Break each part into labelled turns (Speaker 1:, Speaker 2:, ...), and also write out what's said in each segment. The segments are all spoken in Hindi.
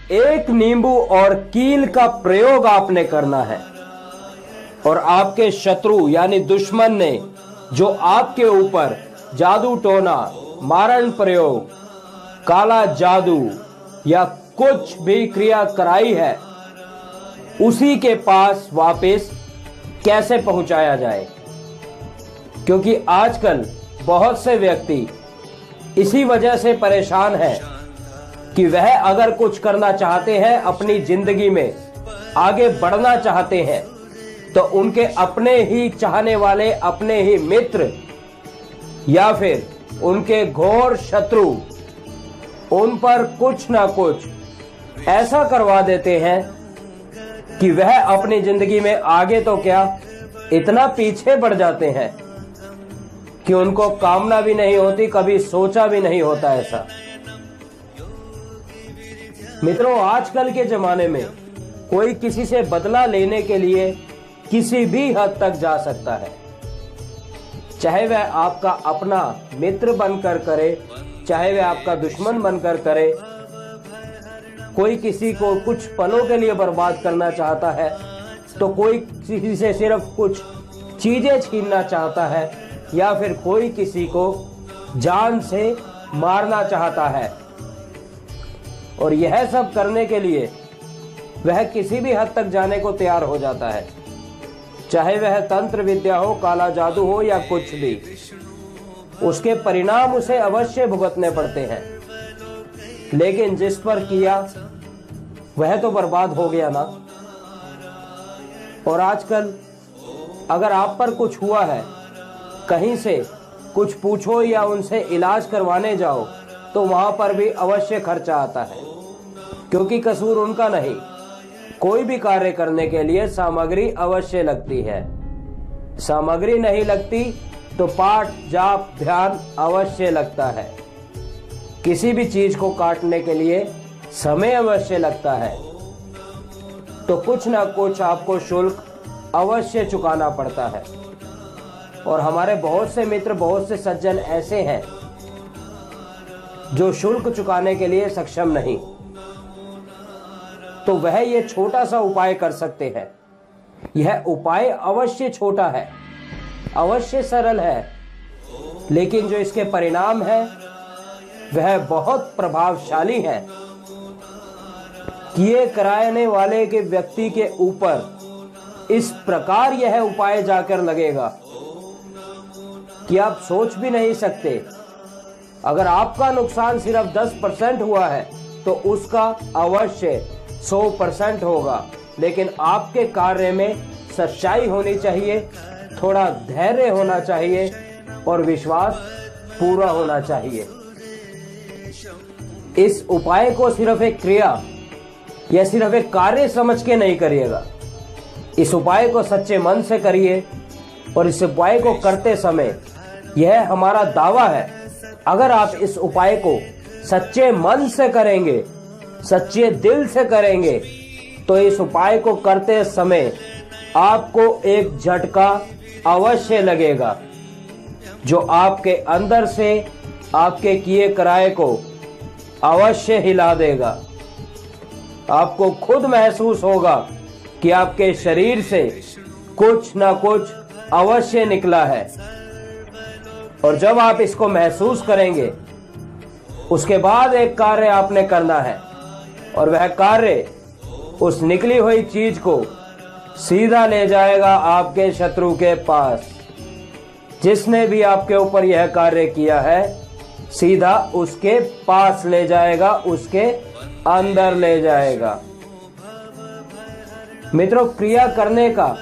Speaker 1: एक नींबू और कील का प्रयोग आपने करना है और आपके शत्रु यानी दुश्मन ने जो आपके ऊपर जादू टोना, मारण प्रयोग, काला जादू या कुछ भी क्रिया कराई है, उसी के पास वापस कैसे पहुंचाया जाए। क्योंकि आजकल बहुत से व्यक्ति इसी वजह से परेशान हैं कि वह अगर कुछ करना चाहते हैं, अपनी जिंदगी में आगे बढ़ना चाहते हैं, तो उनके अपने ही चाहने वाले, अपने ही मित्र या फिर उनके घोर शत्रु उन पर कुछ ना कुछ ऐसा करवा देते हैं कि वह अपनी जिंदगी में आगे तो क्या, इतना पीछे बढ़ जाते हैं कि उनको कामना भी नहीं होती, कभी सोचा भी नहीं होता ऐसा। मित्रों, आजकल के जमाने में कोई किसी से बदला लेने के लिए किसी भी हद तक जा सकता है, चाहे वह आपका अपना मित्र बनकर करे, चाहे वह आपका दुश्मन बनकर करे। कोई किसी को कुछ पलों के लिए बर्बाद करना चाहता है, तो कोई किसी से सिर्फ कुछ चीजें छीनना चाहता है, या फिर कोई किसी को जान से मारना चाहता है। और यह सब करने के लिए वह किसी भी हद तक जाने को तैयार हो जाता है, चाहे वह तंत्र विद्या हो, काला जादू हो या कुछ भी। उसके परिणाम उसे अवश्य भुगतने पड़ते हैं, लेकिन जिस पर किया वह तो बर्बाद हो गया ना। और आजकल अगर आप पर कुछ हुआ है, कहीं से कुछ पूछो या उनसे इलाज करवाने जाओ, तो वहां पर भी अवश्य खर्चा आता है, क्योंकि कसूर उनका नहीं। कोई भी कार्य करने के लिए सामग्री अवश्य लगती है। सामग्री नहीं लगती तो पाठ, जाप, ध्यान अवश्य लगता है। किसी भी चीज को काटने के लिए समय अवश्य लगता है, तो कुछ ना कुछ आपको शुल्क अवश्य चुकाना पड़ता है। और हमारे बहुत से मित्र, बहुत से सज्जन ऐसे हैं जो शुल्क चुकाने के लिए सक्षम नहीं, तो वह ये छोटा सा उपाय कर सकते हैं। यह उपाय अवश्य छोटा है, अवश्य सरल है, लेकिन जो इसके परिणाम है वह बहुत प्रभावशाली है। किए कराने वाले के व्यक्ति के ऊपर इस प्रकार यह उपाय जाकर लगेगा कि आप सोच भी नहीं सकते। अगर आपका नुकसान सिर्फ 10% हुआ है, तो उसका अवश्य 100% होगा। लेकिन आपके कार्य में सच्चाई होनी चाहिए, थोड़ा धैर्य होना चाहिए और विश्वास पूरा होना चाहिए। इस उपाय को सिर्फ एक क्रिया या सिर्फ एक कार्य समझ के नहीं करिएगा। इस उपाय को सच्चे मन से करिए, और इस उपाय को करते समय यह हमारा दावा है, अगर आप इस उपाय को सच्चे मन से करेंगे, सच्चे दिल से करेंगे, तो इस उपाय को करते समय आपको एक झटका अवश्य लगेगा, जो आपके अंदर से आपके किए कराए को अवश्य हिला देगा। आपको खुद महसूस होगा कि आपके शरीर से कुछ ना कुछ अवश्य निकला है। और जब आप इसको महसूस करेंगे, उसके बाद एक कार्य आपने करना है, और वह कार्य उस निकली हुई चीज को सीधा ले जाएगा आपके शत्रु के पास। जिसने भी आपके ऊपर यह कार्य किया है, सीधा उसके पास ले जाएगा, उसके अंदर ले जाएगा। मित्रों, क्रिया करने का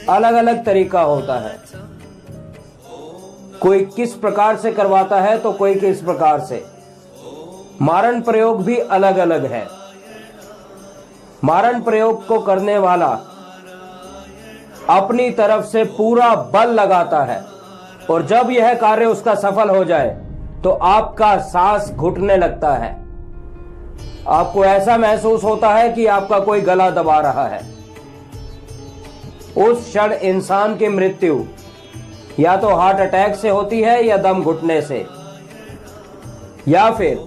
Speaker 1: अलग अलग तरीका होता है। कोई किस प्रकार से करवाता है, तो कोई किस प्रकार से। मारण प्रयोग भी अलग अलग है। मारण प्रयोग को करने वाला अपनी तरफ से पूरा बल लगाता है, और जब यह कार्य उसका सफल हो जाए तो आपका सांस घुटने लगता है। आपको ऐसा महसूस होता है कि आपका कोई गला दबा रहा है। उस क्षण इंसान की मृत्यु या तो हार्ट अटैक से होती है, या दम घुटने से, या फिर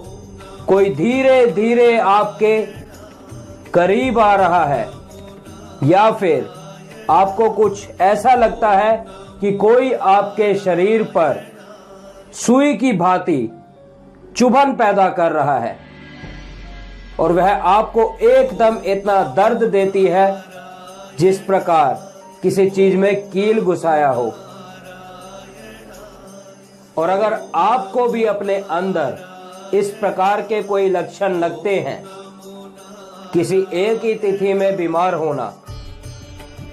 Speaker 1: कोई धीरे धीरे आपके करीब आ रहा है, या फिर आपको कुछ ऐसा लगता है कि कोई आपके शरीर पर सुई की भांति चुभन पैदा कर रहा है और वह आपको एकदम इतना दर्द देती है जिस प्रकार किसी चीज में कील घुसाया हो। और अगर आपको भी अपने अंदर इस प्रकार के कोई लक्षण लगते हैं, किसी एक ही तिथि में बीमार होना,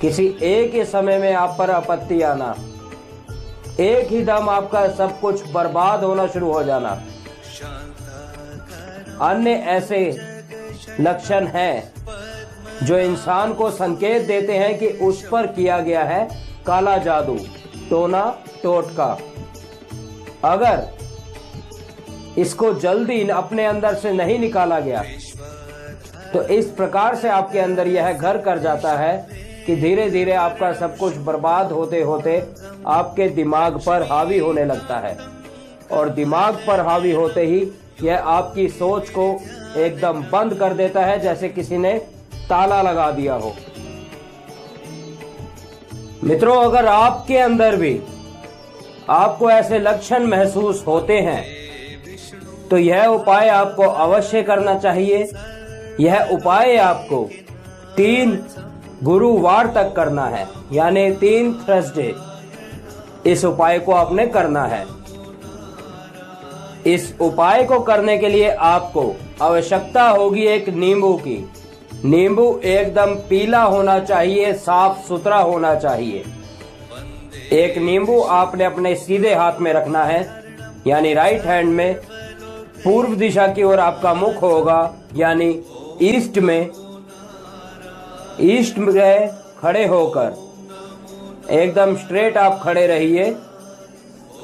Speaker 1: किसी एक ही समय में आप पर आपत्ति आना, एक ही दम आपका सब कुछ बर्बाद होना शुरू हो जाना, अन्य ऐसे लक्षण हैं जो इंसान को संकेत देते हैं कि उस पर किया गया है काला जादू, टोना टोटका। अगर इसको जल्दी अपने अंदर से नहीं निकाला गया तो इस प्रकार से आपके अंदर यह घर कर जाता है कि धीरे धीरे आपका सब कुछ बर्बाद होते होते आपके दिमाग पर हावी होने लगता है, और दिमाग पर हावी होते ही यह आपकी सोच को एकदम बंद कर देता है, जैसे किसी ने ताला लगा दिया हो। मित्रों, अगर आपके अंदर भी आपको ऐसे लक्षण महसूस होते हैं तो यह उपाय आपको अवश्य करना चाहिए। यह उपाय आपको 3 गुरुवार तक करना है, यानी 3 थर्सडे इस उपाय को आपने करना है। इस उपाय को करने के लिए आपको आवश्यकता होगी एक नींबू की। नींबू एकदम पीला होना चाहिए, साफ सुथरा होना चाहिए। एक नींबू आपने अपने सीधे हाथ में रखना है, यानी राइट हैंड में। पूर्व दिशा की ओर आपका मुख होगा, यानी ईस्ट में खड़े होकर एकदम स्ट्रेट आप खड़े रहिए।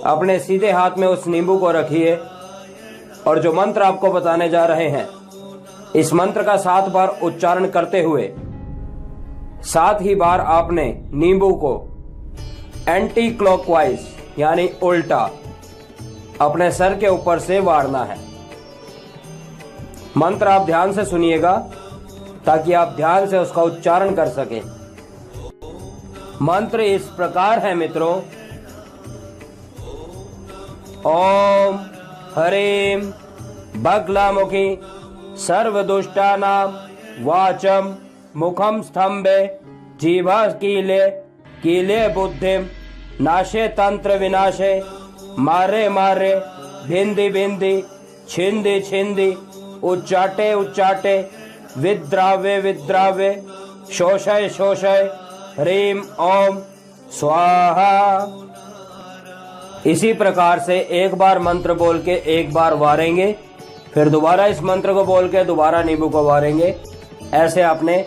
Speaker 1: अपने सीधे हाथ में उस नींबू को रखिए और जो मंत्र आपको बताने जा रहे हैं, इस मंत्र का 7 बार उच्चारण करते हुए 7 ही बार आपने नींबू को एंटी क्लॉकवाइज यानी उल्टा अपने सर के ऊपर से वारना है। मंत्र आप ध्यान से सुनिएगा ताकि आप ध्यान से उसका उच्चारण कर सकें। मंत्र इस प्रकार है मित्रों, ओम ह्रीं बगलामुखी सर्वदुष्टानां वाचम मुखम स्तंभे जीवा कीले बुद्धिम नाशे तंत्र विनाशे मारे मारे भिंदी भिंदी छिंदी छिंदी उच्चाटे उच्चाटे विद्रावे विद्रावे शोषय शोषय ह्रीं ओम स्वाहा। इसी प्रकार से एक बार मंत्र बोल के एक बार वारेंगे, फिर दोबारा इस मंत्र को बोल के दोबारा नींबू को वारेंगे। ऐसे आपने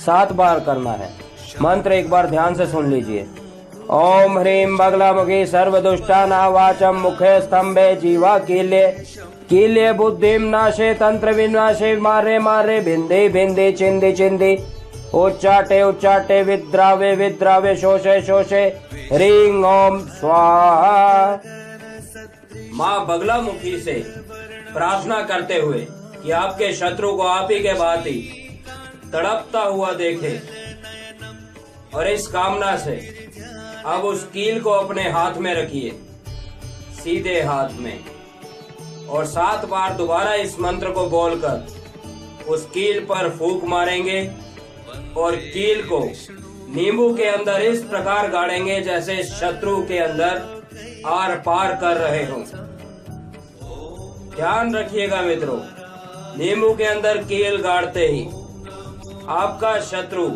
Speaker 1: 7 बार करना है। मंत्र एक बार ध्यान से सुन लीजिए। ओम ह्रीं बगलामुखी सर्वदुष्टानां वाचम मुखे स्तंभे जीवा कीले बुद्धिम नाशे तंत्र विनाशे मारे मारे भिंदे भिंदे चिंदे चिंदे उच्चाटे उच्चाटे विद्रावे विद्रावे शोषे शोषे ह्रीं ओम स्वाहा। माँ बगलामुखी से प्रार्थना करते हुए कि आपके शत्रु को आप ही के भांति तड़पता हुआ देखे, और इस कामना से अब उस कील को अपने हाथ में रखिए, सीधे हाथ में, और 7 बार दोबारा इस मंत्र को बोलकर उस कील पर फूंक मारेंगे और कील को नींबू के अंदर इस प्रकार गाड़ेंगे जैसे शत्रु के अंदर आर पार कर रहे हों। ध्यान रखिएगा मित्रों, नींबू के अंदर कील गाड़ते ही आपका शत्रु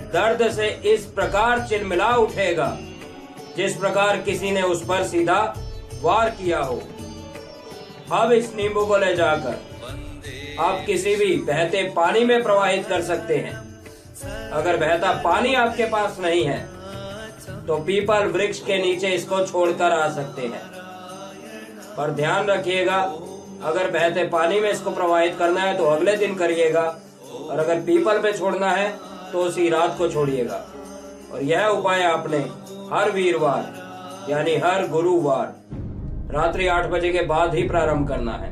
Speaker 1: दर्द से इस प्रकार चिलमिला उठेगा जिस प्रकार किसी ने उस पर सीधा वार किया हो। अब इस नींबू को ले जाकर आप किसी भी बहते पानी में प्रवाहित कर सकते हैं। अगर बहता पानी आपके पास नहीं है तो पीपल वृक्ष के नीचे इसको छोड़कर आ सकते हैं। पर ध्यान रखिएगा, अगर बहते पानी में इसको प्रवाहित करना है तो अगले दिन करिएगा, और अगर पीपल पे छोड़ना है तो उसी रात को छोड़िएगा। और यह उपाय आपने हर वीरवार यानी हर गुरुवार रात्रि 8 बजे के बाद ही प्रारंभ करना है।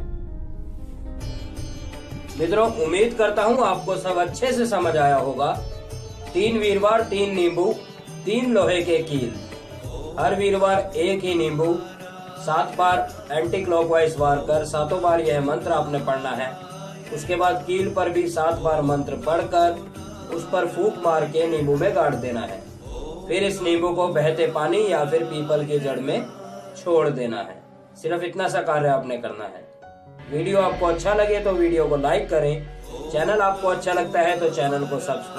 Speaker 1: मित्रों, उम्मीद करता हूँ आपको सब अच्छे से समझ आया होगा। 3 वीरवार 3 नींबू 3 लोहे के कील। हर वीरवार एक ही नींबू 7 बार एंटी क्लॉकवाइज वार कर 7 बार यह मंत्र आपने पढ़ना है। उसके बाद कील पर भी 7 बार मंत्र पढ़कर उस पर फूंक मार के नींबू में गाड़ देना है। फिर इस नींबू को बहते पानी या फिर पीपल की जड़ में छोड़ देना है। सिर्फ इतना सा कार्य आपने करना है। वीडियो आपको अच्छा लगे तो वीडियो को लाइक करें। चैनल आपको अच्छा लगता है तो चैनल को सब्सक्राइब